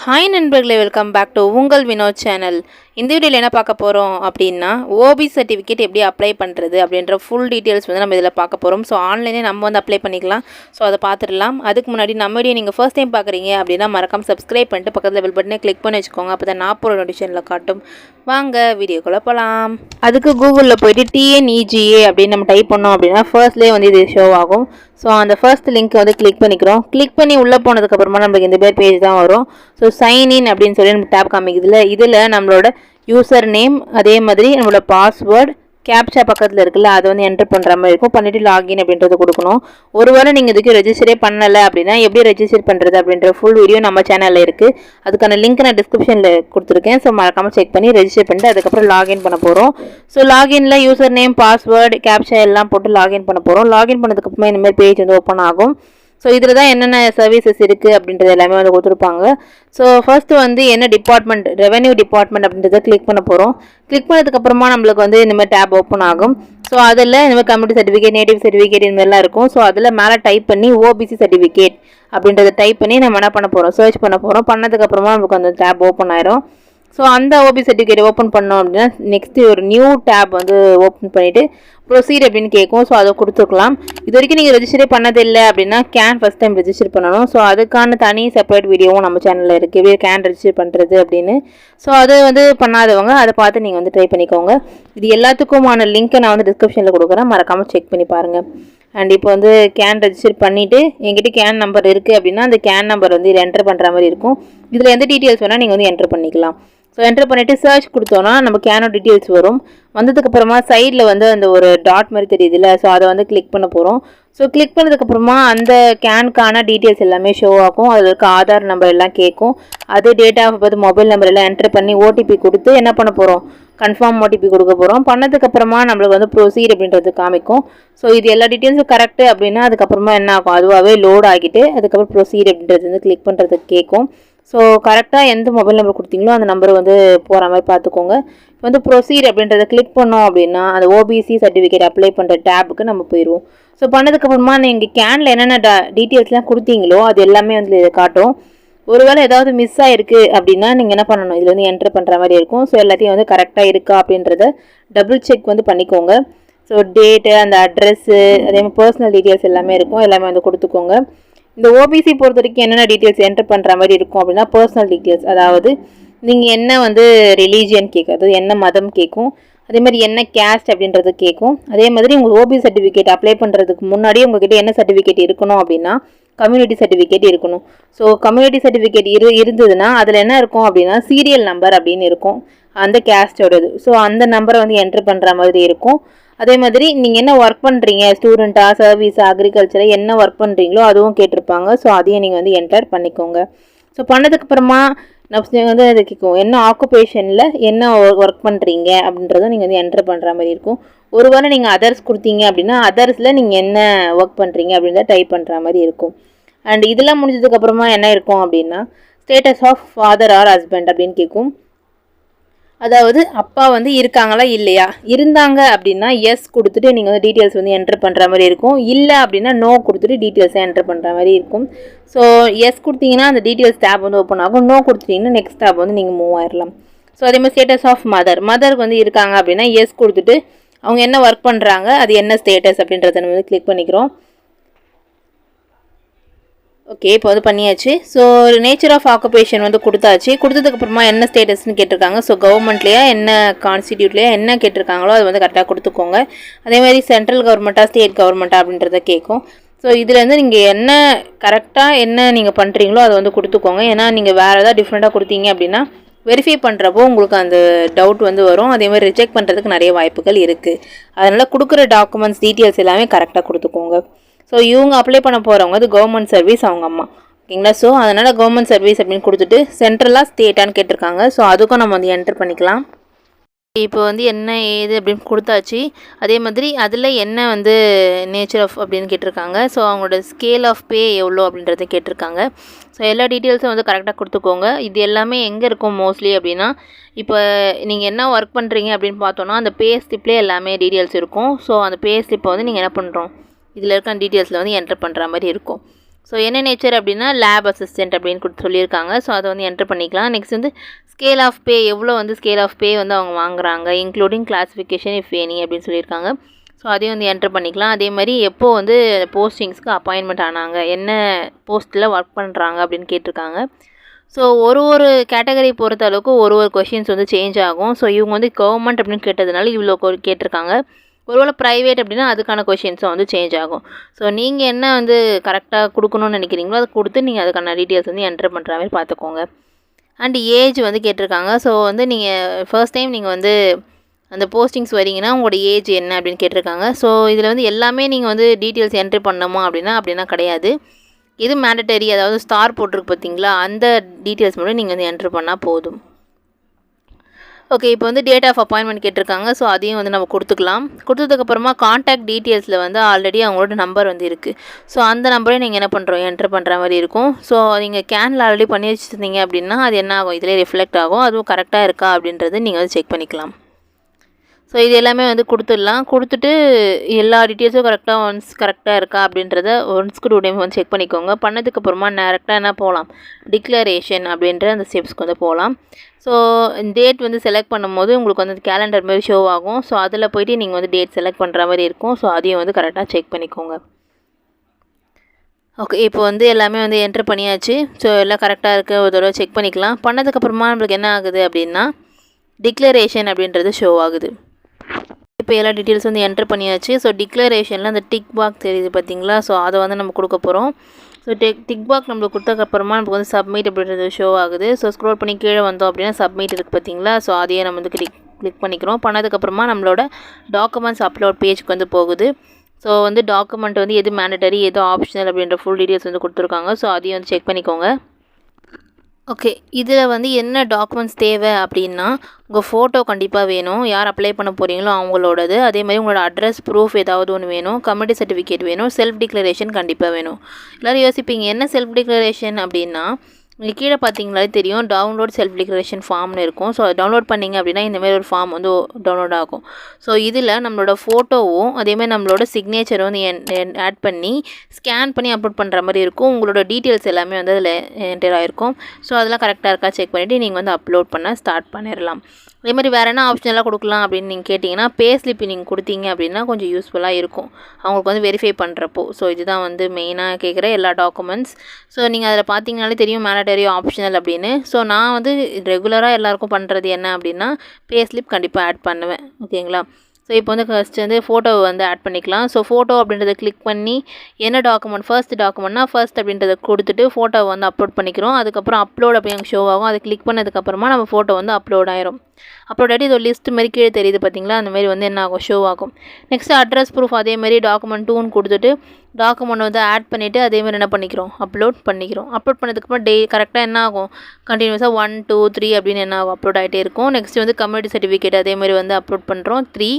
Hi நண்பர்களே, welcome back to உங்கள் Vinod channel. இந்த வீடியோவில் என்ன பார்க்க போகிறோம் அப்படின்னா, ஓபி சர்டிஃபிகேட் எப்படி அப்ளை பண்ணுறது அப்படின்ற ஃபுல் டீட்டெயில்ஸ் வந்து நம்ம இதில் பார்க்க போகிறோம். ஸோ ஆன்லைனே நம்ம வந்து அப்ளை பண்ணிக்கலாம். ஸோ அதை பார்த்துடலாம். அதுக்கு முன்னாடி நம்ம வீடியோ நீங்கள் ஃபர்ஸ்ட் டைம் பார்க்குறீங்க அப்படின்னா மறக்காம சப்ஸ்கிரைப் பண்ணிட்டு பக்கத்தில் பெல் பட்டனை கிளிக் பண்ணி வச்சுக்கோங்க. அப்போ தான் நான் போகிற நோட்டிஃபிகேஷனில் காட்டும். வாங்க வீடியோக்குள்ளே போகலாம். அதுக்கு கூகுளில் போய்ட்டு TNEGA அப்படின்னு நம்ம டைப் பண்ணோம் அப்படின்னா ஃபர்ஸ்ட்லேயே வந்து இது ஷோ ஆகும். ஸோ அந்த ஃபர்ஸ்ட் லிங்க் வந்து கிளிக் பண்ணிக்கிறோம். கிளிக் பண்ணி உள்ளே போனதுக்கப்புறமா நம்மளுக்கு இந்த பேஜ் தான் வரும். ஸோ சைன் இன் அப்படின்னு சொல்லி நம்ம டேப் காமிக்குதுல, இதில் நம்மளோட யூசர் நேம், அதே மாதிரி நம்மளோட பாஸ்வேர்டு, கேப்சா பக்கத்தில் இருக்குல்ல, அதை வந்து என்டர் பண்ணுற மாதிரி இருக்கும். பண்ணிவிட்டு லாகின் அப்படின்றத கொடுக்கணும். ஒருவேளை நீங்கள் இதுக்கு ரெஜிஸ்டரே பண்ணலை அப்படின்னா எப்படி ரெஜிஸ்டர் பண்ணுறது அப்படின்ற ஃபுல் வீடியோ நம்ம சேனலில் இருக்குது. அதுக்கான லிங்க் நான் டிஸ்கிரிப்ஷனில் கொடுத்துருக்கேன். ஸோ மறக்காமல் செக் பண்ணி ரெஜிஸ்டர் பண்ணிட்டு அதுக்கப்புறம் லாகின் பண்ண போகிறோம். ஸோ லாகின்ல யூசர் நேம், பாஸ்வேர்டு, கேப்சா எல்லாம் போட்டு லாகின் பண்ண போகிறோம். லாகின் பண்ணதுக்கப்புறமா இந்தமாதிரி பேஜ் வந்து ஓப்பன் ஆகும். ஸோ இதில் தான் என்னென்ன சர்வீசஸ் இருக்குது அப்படின்றது எல்லாமே வந்து கொடுத்துருப்பாங்க. ஸோ ஃபர்ஸ்ட்டு வந்து என்ன டிபார்ட்மெண்ட், ரெவென்யூ டிபார்ட்மெண்ட் அப்படின்றத கிளிக் பண்ண போகிறோம். கிளிக் பண்ணதுக்கப்புறமா நம்மளுக்கு வந்து இந்தமாதிரி டேப் ஓப்பன் ஆகும். ஸோ அதில் இந்தமாதிரி கம்யூனிட்டி சர்டிஃபிகேட், நேட்டிவ் சர்டிஃபிகேட் இந்தமாதிரிலாம் இருக்கும். ஸோ அதில் மேலே டைப் பண்ணி OBC சர்டிஃபிகேட் அப்படின்றத டைப் பண்ணி நம்ம என்ன பண்ண போகிறோம், சர்ச் பண்ண போகிறோம். பண்ணதுக்கப்புறமா நமக்கு அந்த டேப் ஓப்பன் ஆயிரும். ஸோ அந்த OBC சர்டிஃபிகேட் ஓப்பன் பண்ணோம் அப்படின்னா நெக்ஸ்ட்டு ஒரு நியூ டேப் வந்து ஓப்பன் பண்ணிவிட்டு ப்ரொசீட் அப்படின்னு கேட்கும். ஸோ அதை கொடுத்துக்கலாம். இது வரைக்கும் நீங்கள் ரெஜிஸ்டரே பண்ணதில்லை அப்படின்னா கேன் ஃபஸ்ட் டைம் ரெஜிஸ்டர் பண்ணணும். ஸோ அதுக்கான தனி செப்பரேட் வீடியோவும் நம்ம சேனலில் இருக்குது, எப்படி கேன் ரெஜிஸ்டர் பண்ணுறது அப்படின்னு. ஸோ அது வந்து பண்ணாதவங்க அதை பார்த்து நீங்கள் வந்து ட்ரை பண்ணிக்கோங்க. இது எல்லாத்துக்குமான லிங்க்கை நான் வந்து டிஸ்கிரிப்ஷனில் கொடுக்குறேன், மறக்காமல் செக் பண்ணி பாருங்கள். அண்ட் இப்போ வந்து கேன் ரெஜிஸ்டர் பண்ணிவிட்டு என்கிட்ட கேன் நம்பர் இருக்குது அப்படின்னா அந்த கேன் நம்பர் வந்து இதில் என்டர் பண்ணுற மாதிரி இருக்கும். இதில் எந்த டீட்டெயில்ஸ் வேணால் நீங்கள் வந்து என்டர் பண்ணிக்கலாம். ஸோ என்டர் பண்ணிவிட்டு சர்ச் கொடுத்தோன்னா நம்ம கேனோட டீட்டெயில்ஸ் வரும். வந்ததுக்கப்புறமா சைடில் வந்து அந்த ஒரு டாட் மாதிரி தெரியுதுல்ல, ஸோ அதை வந்து கிளிக் பண்ண போகிறோம். ஸோ கிளிக் பண்ணதுக்கப்புறமா அந்த கேனுக்கான டீட்டெயில்ஸ் எல்லாமே ஷோ ஆகும். அதில் இருக்க ஆதார் நம்பர் எல்லாம் கேட்கும். அது date of birth, mobile number எல்லாம் என்டர் பண்ணி OTP கொடுத்து என்ன பண்ண போகிறோம், கன்ஃபார்ம் OTP கொடுக்க போகிறோம். பண்ணதுக்கப்புறமா நம்மளுக்கு வந்து ப்ரொசீட் அப்படின்றது காமிக்கும். ஸோ இது எல்லா டீட்டெயில்ஸும் கரெக்டு அப்படின்னா அதுக்கப்புறமா என்ன ஆகும், அதுவாகவே லோட் ஆகிட்டு அதுக்கப்புறம் ப்ரொசீட் அப்படின்றது வந்து கிளிக் பண்ணுறதுக்கு கேட்கும். ஸோ கரெக்டாக எந்த மொபைல் நம்பர் கொடுத்தீங்களோ அந்த நம்பர் வந்து போகிற மாதிரி பார்த்துக்கோங்க. இப்போ வந்து ப்ரொசீட் அப்படின்றத கிளிக் பண்ணோம் அப்படின்னா அந்த OBC சர்டிஃபிகேட் அப்ளை பண்ணுற டேப்புக்கு நம்ம போயிடுவோம். ஸோ பண்ணதுக்கப்புறமா நீங்கள் கேனில் என்னென்ன டீட்டெயில்ஸ்லாம் கொடுத்தீங்களோ அது எல்லாமே வந்து இதை காட்டும். ஒருவேளை ஏதாவது மிஸ் ஆகிருக்கு அப்படின்னா நீங்கள் என்ன பண்ணணும், இதில் வந்து என்டர் பண்ணுற மாதிரி இருக்கும். ஸோ எல்லாத்தையும் வந்து கரெக்டாக இருக்கா அப்படின்றத டபுள் செக் வந்து பண்ணிக்கோங்க. ஸோ டேட்டு, அந்த அட்ரெஸ்ஸு, அதே மாதிரி பர்சனல் டீட்டெயில்ஸ் எல்லாமே இருக்கும், எல்லாமே வந்து கொடுத்துக்கோங்க. இந்த OBC பொறுத்த வரைக்கும் என்னென்ன டீட்டெயில்ஸ் என்டர் பண்ணுற மாதிரி இருக்கும் அப்படின்னா பர்சனல் டீட்டெயில்ஸ், அதாவது நீங்கள் என்ன வந்து ரிலீஜியன் கேட்கும், அதாவது என்ன மதம் கேட்கும், அதே மாதிரி என்ன கேஸ்ட் அப்படின்றது கேட்கும். அதே மாதிரி உங்கள் OBC சர்டிஃபிகேட் அப்ளை பண்ணுறதுக்கு முன்னாடி உங்ககிட்ட என்ன சர்டிஃபிகேட் இருக்கணும் அப்படின்னா கம்யூனிட்டி சர்டிஃபிகேட் இருக்கணும். ஸோ கம்யூனிட்டி சர்டிஃபிகேட் இருந்ததுன்னா அதில் என்ன இருக்கும் அப்படின்னா சீரியல் நம்பர் அப்படின்னு இருக்கும், அந்த கேஸ்டோடது. ஸோ அந்த நம்பரை வந்து என்டர் பண்ணுற மாதிரி இருக்கும். அதே மாதிரி நீங்கள் என்ன ஒர்க் பண்ணுறீங்க, ஸ்டூடெண்ட்டாக, சர்வீஸா, அக்ரிகல்ச்சராக என்ன ஒர்க் பண்ணுறீங்களோ அதுவும் கேட்டிருப்பாங்க. ஸோ அதையும் நீங்கள் வந்து என்டர் பண்ணிக்கோங்க. ஸோ பண்ணதுக்கப்புறமா நம்ம வந்து அது கேட்கும் என்ன ஆக்குபேஷனில் என்ன ஒர்க் பண்ணுறீங்க அப்படின்றதும் நீங்கள் வந்து என்டர் பண்ணுற மாதிரி இருக்கும். ஒருவேளை நீங்கள் அதர்ஸ் கொடுத்தீங்க அப்படின்னா அதர்ஸில் நீங்கள் என்ன ஒர்க் பண்ணுறீங்க அப்படின்றத டைப் பண்ணுற மாதிரி இருக்கும். அண்ட் இதெல்லாம் முடிஞ்சதுக்கப்புறமா என்ன இருக்கும் அப்படின்னா status of father or husband அப்படின்னு கேட்கும். அதாவது அப்பா வந்து இருக்காங்களா இல்லையா, இருந்தாங்க அப்படின்னா எஸ் கொடுத்துட்டு நீங்கள் வந்து டீட்டெயில்ஸ் வந்து என்டர் பண்ணுற மாதிரி இருக்கும். இல்லை அப்படின்னா நோ கொடுத்துட்டு டீட்டெயில்ஸை என்டர் பண்ணுற மாதிரி இருக்கும். ஸோ எஸ் கொடுத்தீங்கன்னா அந்த டீட்டெயில்ஸ் டேப் வந்து ஓப்பன் ஆகும். நோ கொடுத்துட்டிங்கன்னா நெக்ஸ்ட் டேப் வந்து நீங்கள் மூவ் ஆயிடலாம். ஸோ அதே மாதிரி ஸ்டேட்டஸ் ஆஃப் மதருக்கு வந்து இருக்காங்க அப்படின்னா எஸ் கொடுத்துட்டு அவங்க என்ன ஒர்க் பண்ணுறாங்க, அது என்ன ஸ்டேட்டஸ் அப்படின்றத நம்ம வந்து கிளிக் பண்ணிக்கிறோம். ஓகே, இப்போ வந்து பண்ணியாச்சு. ஸோ நேச்சர் ஆஃப் ஆக்குபேஷன் வந்து கொடுத்தாச்சு. கொடுத்ததுக்கப்புறமா என்ன ஸ்டேட்டஸ்ன்னு கேட்டிருக்காங்க. ஸோ கவர்மெண்ட்லேயா என்ன கான்ஸ்டிடியூட்லேயா என்ன கேட்டிருக்காங்களோ அது வந்து கரெக்டாக கொடுத்துக்கோங்க. அதேமாதிரி சென்ட்ரல் கவர்மெண்ட்டா ஸ்டேட் கவர்மெண்ட்டா அப்படின்றத கேட்கும். ஸோ இதில் வந்து நீங்கள் என்ன கரெக்டாக என்ன நீங்கள் பண்ணுறீங்களோ அதை வந்து கொடுத்துக்கோங்க. ஏன்னா நீங்கள் வேறு ஏதாவது டிஃப்ரெண்ட்டாக கொடுத்தீங்க அப்படின்னா வெரிஃபை பண்ணுறப்போ உங்களுக்கு அந்த டவுட் வந்து வரும். அதே மாதிரி ரிஜெக்ட் பண்ணுறதுக்கு நிறைய வாய்ப்புகள் இருக்குது. அதனால் கொடுக்குற டாக்குமெண்ட்ஸ் டீட்டெயில்ஸ் எல்லாமே கரெக்டாக கொடுத்துக்கோங்க. ஸோ இவங்க அப்ளை பண்ண போகிறவங்க அது கவர்மெண்ட் சர்வீஸ், அவங்க அம்மா, ஓகேங்களா. ஸோ அதனால் கவர்மெண்ட் சர்வீஸ் அப்படின்னு கொடுத்துட்டு சென்ட்ரலாக ஸ்டேட்டான்னு கேட்டிருக்காங்க. ஸோ அதுக்கும் நம்ம வந்து என்டர் பண்ணிக்கலாம். இப்போ வந்து என்ன ஏது அப்படின்னு கொடுத்தாச்சு. அதே மாதிரி அதில் என்ன வந்து நேச்சர் ஆஃப் அப்படின்னு கேட்டிருக்காங்க. ஸோ அவங்களோட ஸ்கேல் ஆஃப் பே எவ்வளோ அப்படின்றத கேட்டிருக்காங்க. ஸோ எல்லா டீட்டெயில்ஸும் வந்து கரெக்டாக கொடுத்துக்கோங்க. இது எல்லாமே எங்கே இருக்கும் மோஸ்ட்லி அப்படின்னா இப்போ நீங்கள் என்ன ஒர்க் பண்ணுறீங்க அப்படின்னு பார்த்தோன்னா அந்த பே ஸ்லிப்லேயே எல்லாமே டீட்டெயில்ஸ் இருக்கும். ஸோ அந்த பே ஸ்லிப்பை வந்து நீங்கள் என்ன பண்ணுறோம், இதில் இருக்க டீட்டெயில்ஸில் வந்து என்டர் பண்ணுற மாதிரி இருக்கும். ஸோ என்ன நேச்சர் அப்படின்னா லேப் அசிஸ்டன்ட் அப்படின்னு சொல்லியிருக்காங்க. ஸோ அதை வந்து என்டர் பண்ணிக்கலாம். நெக்ஸ்ட் வந்து ஸ்கேல் ஆஃப் பே, எவ்வளோ வந்து ஸ்கேல் ஆஃப் பே வந்து அவங்க வாங்குறாங்க, இன்க்ளூடிங் கிளாஸிஃபிகேஷன் இஃப் எனி அப்படின்னு சொல்லியிருக்காங்க. ஸோ அதையும் வந்து என்டர் பண்ணிக்கலாம். அதே மாதிரி எப்போது வந்து போஸ்டிங்ஸ்க்கு அப்பாயின்மெண்ட் ஆனாங்க, என்ன போஸ்ட்டில் ஒர்க் பண்ணுறாங்க அப்படின்னு கேட்டிருக்காங்க. ஸோ ஒரு கேட்டகரி பொறுத்த அளவுக்கு ஒரு கொஷின்ஸ் வந்து சேஞ்ச் ஆகும். ஸோ இவங்க வந்து கவர்மெண்ட் அப்படின்னு கேட்டதுனால இவ்வளோ கேட்டிருக்காங்க. ஒருவேளை ப்ரைவேட் அப்படின்னா அதுக்கான கொஷின்ஸும் வந்து சேஞ்ச் ஆகும். ஸோ நீங்கள் என்ன வந்து கரெக்டாக கொடுக்கணும்னு நினைக்கிறீங்களோ அதை கொடுத்து நீங்கள் அதுக்கான டீட்டெயில்ஸ் வந்து என்டர் பண்ணுற மாதிரி பார்த்துக்கோங்க. அண்ட் ஏஜ் வந்து கேட்டிருக்காங்க. ஸோ வந்து நீங்கள் ஃபர்ஸ்ட் டைம் நீங்கள் வந்து அந்த போஸ்டிங்ஸ் வரீங்கன்னா உங்களோட ஏஜ் என்ன அப்படின்னு கேட்டிருக்காங்க. ஸோ இதில் வந்து எல்லாமே நீங்கள் வந்து டீட்டெயில்ஸ் என்ட்ரி பண்ணணுமா அப்படின்னா கிடையாது. இது மேண்டட்டரி, அதாவது ஸ்டார் போட்டிருக்கு பார்த்தீங்களா, அந்த டீட்டெயில்ஸ் மட்டும் நீங்கள் வந்து என்ட்ரு பண்ணால் போதும். ஓகே, இப்போ வந்து டேட் ஆஃப் அப்பாயின்மெண்ட் கேட்டிருக்காங்க. ஸோ அதையும் வந்து நம்ம கொடுத்துக்கலாம். கொடுத்ததுக்கப்புறமா காண்டாக்ட் டீட்டெயில்ஸில் வந்து ஆல்ரெடி அவங்களோட நம்பர் வந்து இருக்குது. ஸோ அந்த நம்பரையும் நீங்கள் என்ன பண்ணுறோம், என்ட்ரு பண்ணுற மாதிரி இருக்கும். ஸோ நீங்கள் கேனில் ஆல்ரெடி பண்ணி வச்சுருந்தீங்க அப்படின்னா அது என்ன ஆகும், இதிலே ரிஃப்ளெக்ட் ஆகும். அதுவும் கரெக்டாக இருக்கா அப்படின்றது நீங்கள் வந்து செக் பண்ணிக்கலாம். ஸோ இது எல்லாமே வந்து கொடுத்துடலாம். கொடுத்துட்டு எல்லா டீட்டெயில்ஸும் கரெக்டாக இருக்கா அப்படின்றத ஒன்ஸ்க்கு 2 டைம் வந்து செக் பண்ணிக்கோங்க. பண்ணதுக்கப்புறமா டேரெக்டாக என்ன போகலாம், டிக்ளரேஷன் அப்படின்ற அந்த ஸ்டெப்ஸ்க்கு வந்து போகலாம். ஸோ டேட் வந்து செலக்ட் பண்ணும்போது உங்களுக்கு வந்து கேலண்டர் மாதிரி ஷோ ஆகும். ஸோ அதில் போய்ட்டு நீங்கள் வந்து டேட் செலக்ட் பண்ணுற மாதிரி இருக்கும். ஸோ அதையும் வந்து கரெக்டாக செக் பண்ணிக்கோங்க. ஓகே, இப்போ வந்து எல்லாமே வந்து என்ட்ரு பண்ணியாச்சு. ஸோ எல்லாம் கரெக்டாக இருக்குது, ஒரு தடவை செக் பண்ணிக்கலாம். பண்ணதுக்கப்புறமா நம்மளுக்கு என்ன ஆகுது அப்படின்னா டிக்ளரேஷன் அப்படின்றது ஷோ ஆகுது. இப்போ எல்லா டீட்டெயில்ஸ் வந்து என்ட்ரு பண்ணியாச்சு. ஸோ டிக்ளரேஷனில் அந்த டிக் பாக்ஸ் தெரியுது பார்த்தீங்களா, ஸோ அதை வந்து நம்ம கொடுக்க போகிறோம். ஸோ டிக் பாக்ஸ் நம்மளுக்கு கொடுத்ததுக்கப்புறமா நமக்கு வந்து சப்மிட் அப்படின்றது ஷோ ஆகுது. ஸோ ஸ்க்ரோல் பண்ணி கீழே வந்தோம் அப்படின்னா சப்மிட் இருக்குது பார்த்தீங்களா, ஸோ அதையே நம்ம வந்து கிளிக் பண்ணிக்கிறோம். பண்ணதுக்கப்புறமா நம்மளோட டாக்குமெண்ட்ஸ் அப்லோட் பேஜ்க்கு வந்து போகுது. ஸோ வந்து டாக்குமெண்ட் வந்து எது மேண்டட்டரி எது ஆப்ஷனல் அப்படின்ற ஃபுல் டீட்டெயில்ஸ் வந்து கொடுத்துருக்காங்க. ஸோ அதையும் வந்து செக் பண்ணிக்கோங்க. ஓகே, இதில் வந்து என்ன டாக்குமெண்ட்ஸ் தேவை அப்படின்னா உங்கள் ஃபோட்டோ கண்டிப்பாக வேணும், யார் அப்ளை பண்ண போகிறீங்களோ அவங்களோடது. அதே மாதிரி உங்களோட அட்ரஸ் ப்ரூஃப் ஏதாவது ஒன்று வேணும், கம்யூனிட்டி சர்டிஃபிகேட் வேணும், செல்ஃப் டிக்ளரேஷன் கண்டிப்பாக வேணும். எல்லோரும் யோசிப்பீங்க என்ன செல்ஃப் டிக்ளரேஷன் அப்படின்னா, இங்கே கீழே பார்த்தீங்களாலே தெரியும் டவுன்லோட் செல்ஃப் டிக்ளரேஷன் ஃபார்ம்னு இருக்கும். ஸோ அதை டவுன்லோட் பண்ணிங்க அப்படின்னா இந்தமாதிரி ஒரு ஃபார்ம் வந்து டவுன்லோட் ஆகும். ஸோ இதில் நம்மளோட ஃபோட்டோவும் அதேமாதிரி நம்மளோட சிக்னேச்சரும் வந்து ஆட் பண்ணி ஸ்கேன் பண்ணி அப்லோட் பண்ணுற மாதிரி இருக்கும். உங்களோட டீட்டெயில்ஸ் எல்லாமே வந்து அதில் என்டர் ஆகிருக்கும். ஸோ அதெல்லாம் கரெக்டாக இருக்கா செக் பண்ணிவிட்டு நீங்கள் வந்து அப்லோட் பண்ண ஸ்டார்ட் பண்ணிடலாம். அதே மாதிரி வேறு என்ன ஆப்ஷனெல்லாம் கொடுக்கலாம் அப்படின்னு நீங்கள் கேட்டிங்கன்னா பே ஸ்லிப் நீங்கள் கொடுத்தீங்க அப்படின்னா கொஞ்சம் யூஸ்ஃபுல்லாக இருக்கும் அவங்களுக்கு வந்து வெரிஃபை பண்ணுறப்போ. ஸோ இதுதான் வந்து மெயினாக கேட்குற எல்லா டாக்குமெண்ட்ஸ். ஸோ நீங்கள் அதில் பார்த்தீங்கனாலே தெரியும் மேண்டட்டரி ஆப்ஷனல் அப்படின்னு. ஸோ நான் வந்து ரெகுலராக எல்லாருக்கும் பண்ணுறது என்ன அப்படின்னா பே ஸ்லிப் கண்டிப்பாக ஆட் பண்ணுவேன். ஓகேங்களா. ஸோ இப்போ வந்து ஃபஸ்ட்டு வந்து ஃபோட்டோவை வந்து ஆட் பண்ணிக்கலாம். ஸோ ஃபோட்டோ அப்படின்றத கிளிக் பண்ணி என்ன டாக்குமெண்ட் ஃபர்ஸ்ட் அப்படின்றத கொடுத்துட்டு ஃபோட்டோவை வந்து அப்லோட் பண்ணிக்கிறோம். அதுக்கப்புறம் அப்லோட் அப்படின்னு ஷோ ஆகும். அதை கிளிக் பண்ணதுக்கப்புறமா நம்ம ஃபோட்டோ வந்து அப்லோட் ஆயிரும். அப்லோட் ஆகிட்டு இது ஒரு லிஸ்ட் மாதிரி கீழே தெரியுது பார்த்தீங்களா, அந்த மாதிரி வந்து என்ன ஆகும் ஷோ ஆகும். நெக்ஸ்ட் அட்ரஸ் ப்ரூஃப் அதேமாதிரி டாக்குமெண்ட் 2ன்னு கொடுத்துட்டு டாக்குமெண்ட் வந்து ஆட் பண்ணிவிட்டு அதேமாதிரி என்ன பண்ணிக்கிறோம் அப்லோட் பண்ணிக்கிறோம். அப்லோட் பண்ணதுக்கப்புறம் கரெக்டாக என்ன ஆகும் கண்டினியூஸாக 1 2 3 அப்படின்னு என்ன ஆகும் அப்லோட் ஆகிட்டே இருக்கும். நெக்ஸ்ட் வந்து கம்யூனிட்டி சர்டிஃபிகேட் அதேமாதிரி வந்து அப்லோட் பண்ணுறோம் 3.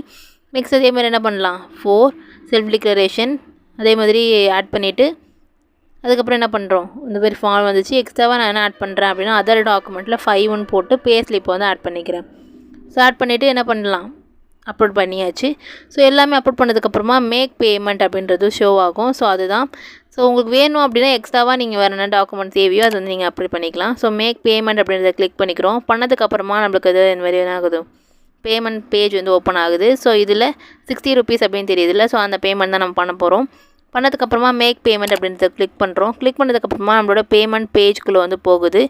நெக்ஸ்ட் அதேமாதிரி என்ன பண்ணலாம் 4 செல்ஃப் டிக்ளரேஷன் அதே மாதிரி ஆட் பண்ணிவிட்டு அதுக்கப்புறம் என்ன பண்ணுறோம் இந்த மாதிரி ஃபார்ம் வந்துச்சு. எக்ஸ்ட்ராவாக நான் என்ன ஆட் பண்ணுறேன் அப்படின்னா அதர் டாக்குமெண்ட்டில் 5 போட்டு பே ஸ்லிப் வந்து ஆட் பண்ணிக்கிறேன். ஸோ ஆட் பண்ணிவிட்டு என்ன பண்ணலாம் அப்லோட் பண்ணியாச்சு. ஸோ எல்லாமே அப்லோட் பண்ணதுக்கப்புறமா மேக் பேமெண்ட் அப்படின்றது ஷோ ஆகும். ஸோ அதுதான். ஸோ உங்களுக்கு வேணும் அப்படின்னா எக்ஸ்ட்ராவாக நீங்கள் வேறு என்ன டாக்குமெண்ட் தேவையோ அது வந்து நீங்கள் அப்ளை பண்ணிக்கலாம். ஸோ மேக் பேமெண்ட் அப்படின்றத கிளிக் பண்ணிக்கிறோம். பண்ணதுக்கப்புறமா நம்மளுக்கு இது இந்த மாதிரி என்ன ஆகுது பேமெண்ட் பேஜ் வந்து ஓப்பன் ஆகுது. ஸோ இதில் 60 rupees அப்படின்னு தெரியுதுல்ல, ஸோ அந்த பேமெண்ட் தான் நம்ம பண்ண போகிறோம். பண்ணதுக்கப்புறமா மேக் பேமெண்ட் அப்படின்றத கிளிக் பண்ணுறோம். கிளிக் பண்ணதுக்கப்புறமா நம்மளோட பேமெண்ட் பேஜ்குள்ளே வந்து போகுது.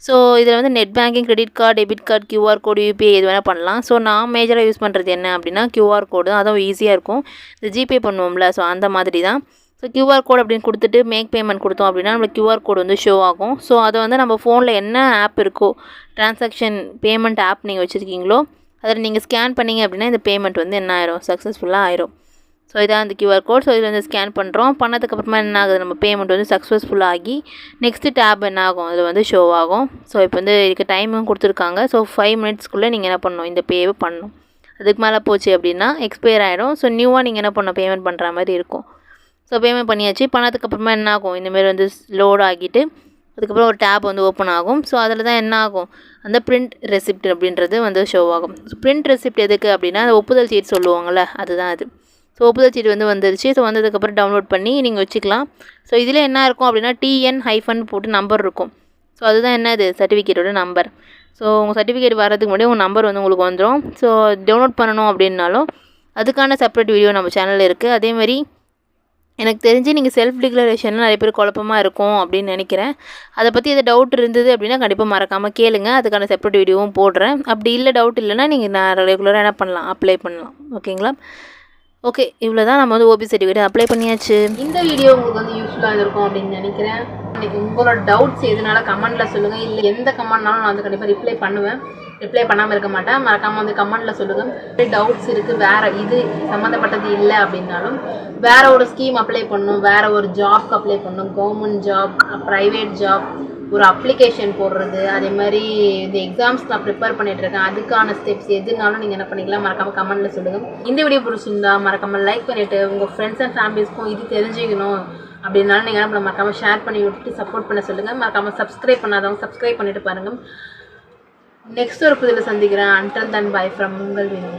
ஸோ இதில் வந்து net banking, credit card, debit card, QR கோடு, UPI எது வேணால் பண்ணலாம். ஸோ நான் மேஜராக யூஸ் பண்ணுறது என்ன அப்படின்னா QR கோடு தான். அதுவும் ஈஸியாக இருக்கும். இந்த ஜிபே பண்ணுவோம்ல, ஸோ அந்த மாதிரி தான். ஸோ QR கோட் அப்படின்னு கொடுத்துட்டு மேக் பேமெண்ட் கொடுத்தோம் அப்படின்னா நம்மளுக்கு QR கோடு வந்து ஷோ ஆகும். ஸோ அதை வந்து நம்ம ஃபோனில் என்ன ஆப் இருக்கோ ட்ரான்சாக்ஷன் பேமெண்ட் ஆப் நீங்கள் வச்சுருக்கீங்களோ அதில் நீங்கள் ஸ்கேன் பண்ணிங்க அப்படின்னா இந்த பேமெண்ட் வந்து என்ன ஆயிரும் சக்ஸஸ்ஃபுல்லாக ஆயிரும். ஸோ இதான் அந்த QR கோட். ஸோ இதில் வந்து ஸ்கேன் பண்ணுறோம். பண்ணதுக்கப்புறமா என்ன ஆகுது நம்ம பேமெண்ட் வந்து சக்ஸஸ்ஃபுல்லாகி நெக்ஸ்ட்டு டேப் என்ன ஆகும் அதில் வந்து ஷோ ஆகும். ஸோ இப்போ வந்து இதுக்கு டைமும் கொடுத்துருக்காங்க. ஸோ 5 minutesக்குள்ளே நீங்கள் என்ன பண்ணணும் இந்த பேவை பண்ணணும். அதுக்கு மேலே போச்சு அப்படின்னா எக்ஸ்பயர் ஆகிடும். ஸோ நியூவாக நீங்கள் என்ன பண்ணணும் பேமெண்ட் பண்ணுற மாதிரி இருக்கும். ஸோ பேமெண்ட் பண்ணியாச்சு. பண்ணதுக்கப்புறமா என்ன ஆகும் இந்தமாரி வந்து லோட் ஆகிட்டு அதுக்கப்புறம் ஒரு டேப் வந்து ஓப்பன் ஆகும். ஸோ அதில் தான் என்ன ஆகும் அந்த பிரிண்ட் ரெசிப்ட் அப்படின்றது வந்து ஷோ ஆகும். ஸோ பிரிண்ட் ரெசிப்ட் எதுக்கு அப்படின்னா அந்த ஒப்புதல் சீட் சொல்லுவாங்கள்ல அதுதான் அது. ஸோ ஒப்புதல் சீட்டு வந்து வந்துருச்சு. ஸோ வந்ததுக்கப்புறம் டவுன்லோட் பண்ணி நீங்கள் வச்சுக்கலாம். ஸோ இதில் என்ன இருக்கும் அப்படின்னா TN- போட்டு நம்பர் இருக்கும். ஸோ அதுதான் என்னது சர்டிஃபிகேட்டோட நம்பர். ஸோ உங்கள் சர்டிஃபிகேட் வரதுக்கு முன்னாடி உங்கள் நம்பர் வந்து உங்களுக்கு வந்துடும். ஸோ டவுன்லோட் பண்ணணும் அப்படின்னாலும் அதுக்கான செப்பரேட் வீடியோ நம்ம சேனலில் இருக்குது. அதேமாதிரி எனக்கு தெரிஞ்சு நீங்கள் செல்ஃப் டிக்ளரேஷனில் நிறைய பேர் குழப்பமாக இருக்கும் அப்படின்னு நினைக்கிறேன். அதை பற்றி எதாவது டவுட் இருந்தது அப்படின்னா கண்டிப்பாக மறக்காமல் கேளுங்க. அதுக்கான செப்பரேட் வீடியோவும் போடுறேன். அப்படி இல்லை டவுட் இல்லைன்னா நீங்கள் நான் ரெகுலராக என்ன பண்ணலாம், அப்ளை பண்ணலாம். ஓகேங்களா? ஓகே, இவ்வளோ தான். நம்ம வந்து OBC சர்டிஃபிகேட் அப்ளை பண்ணியாச்சு. இந்த வீடியோ உங்களுக்கு வந்து யூஸ்ஃபுல்லாக இருக்கும் அப்படின்னு நினைக்கிறேன். இன்றைக்கி உங்களோட டவுட்ஸ் எதுனால கமெண்ட்டில் சொல்லுங்கள். இல்லை எந்த கமெண்ட்னாலும் நான் வந்து கண்டிப்பாக ரிப்ளை பண்ணுவேன். ரிப்ளை பண்ணாமல் இருக்க மாட்டேன். மறக்காமல் வந்து கமெண்ட்டில் சொல்லுங்கள். டவுட்ஸ் இருக்குது, வேறு இது சம்மந்தப்பட்டது இல்லை அப்படின்னாலும் வேறு ஒரு ஸ்கீம் அப்ளை பண்ணணும், வேறு ஒரு ஜாப்க்கு அப்ளை பண்ணணும், கவர்மெண்ட் ஜாப், ப்ரைவேட் ஜாப், ஒரு அப்ளிகேஷன் போடுறது, அதே மாதிரி இந்த எக்ஸாம்ஸ்க்கு நான் ப்ரிப்பேர் பண்ணிகிட்ருக்கேன், அதுக்கான ஸ்டெப்ஸ் எதுனாலும் நீங்கள் என்ன பண்ணிக்கலாம், மறக்காமல் கமெண்ட்டில் சொல்லுங்கள். இந்த வீடியோ பிடிச்சிருந்தா மறக்காமல் லைக் பண்ணிவிட்டு உங்கள் ஃப்ரெண்ட்ஸ் அண்ட் ஃபேமிலிஸ்க்கும் இது தெரிஞ்சுக்கணும் அப்படின்னாலும் நீங்கள் என்ன மறக்காமல் ஷேர் பண்ணி விட்டுட்டு சப்போர்ட் பண்ண சொல்லுங்கள். மறக்காமல் சப்ஸ்கிரைப் பண்ணாதவங்க சப்ஸ்கிரைப் பண்ணிவிட்டு பாருங்கள். நெக்ஸ்ட் ஒரு புதில் சந்திக்கிறேன். அன்டில் தென் பை ஃப்ரம் உங்கள் வினோ.